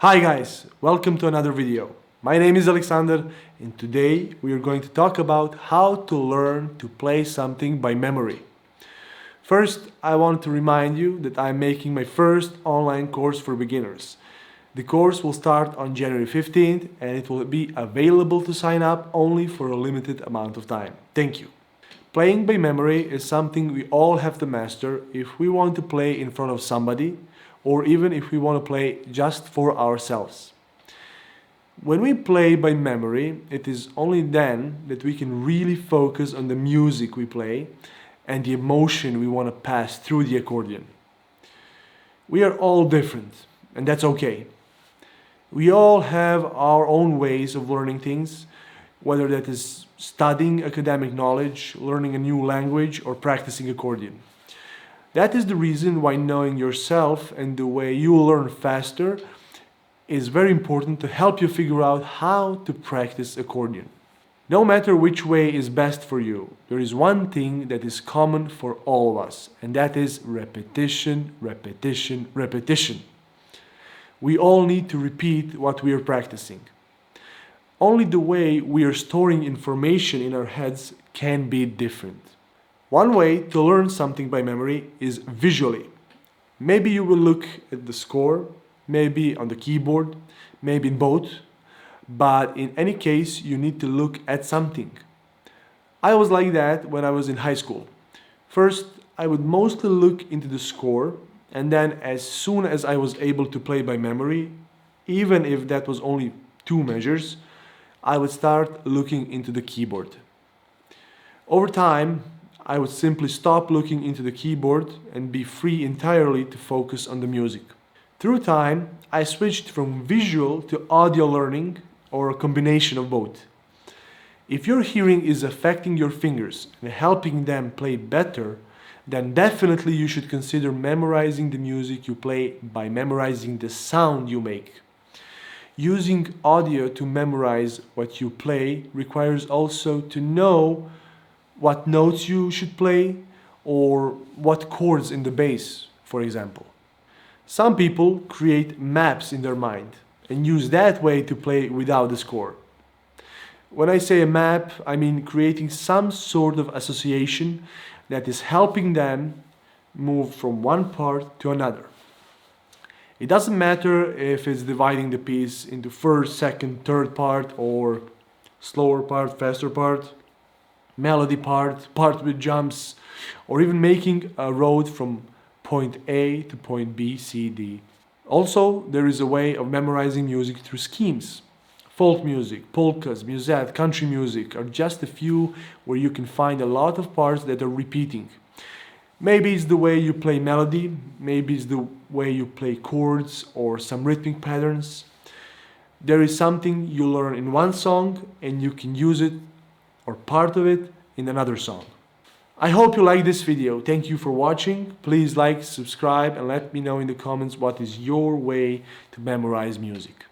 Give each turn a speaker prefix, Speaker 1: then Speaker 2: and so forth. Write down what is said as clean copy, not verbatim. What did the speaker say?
Speaker 1: Hi guys, welcome to another video. My name is Alexander and today we are going to talk about how to learn to play something by memory. First, I want to remind you that I'm making my first online course for beginners. The course will start on January 15th and it will be available to sign up only for a limited amount of time. Thank you. Playing by memory is something we all have to master if we want to play in front of somebody, or even if we want to play just for ourselves. When we play by memory, it is only then that we can really focus on the music we play and the emotion we want to pass through the accordion. We are all different, and that's okay. We all have our own ways of learning things, whether that is studying academic knowledge, learning a new language, or practicing accordion. That is the reason why knowing yourself and the way you will learn faster is very important to help you figure out how to practice accordion. No matter which way is best for you, there is one thing that is common for all of us, and that is repetition, repetition, repetition. We all need to repeat what we are practicing. Only the way we are storing information in our heads can be different. One way to learn something by memory is visually. Maybe you will look at the score, maybe on the keyboard, maybe in both, but in any case you need to look at something. I was like that when I was in high school. First, I would mostly look into the score, and then as soon as I was able to play by memory, even if that was only 2 measures, I would start looking into the keyboard. Over time, I would simply stop looking into the keyboard and be free entirely to focus on the music. Through time, I switched from visual to audio learning, or a combination of both. If your hearing is affecting your fingers and helping them play better, then definitely you should consider memorizing the music you play by memorizing the sound you make. Using audio to memorize what you play requires also to know what notes you should play or what chords in the bass, for example. Some people create maps in their mind and use that way to play without the score. When I say a map, I mean creating some sort of association that is helping them move from one part to another. It doesn't matter if it's dividing the piece into first, second, third part, or slower part, faster part, melody part with jumps, or even making a road from point A to point B, C, D. Also, there is a way of memorizing music through schemes. Folk music, polkas, musette, country music are just a few where you can find a lot of parts that are repeating. Maybe it's the way you play melody, maybe it's the way you play chords or some rhythmic patterns. There is something you learn in one song and you can use it or part of it in another song. I hope you like this video. Thank you for watching. Please like, subscribe, and let me know in the comments what is your way to memorize music.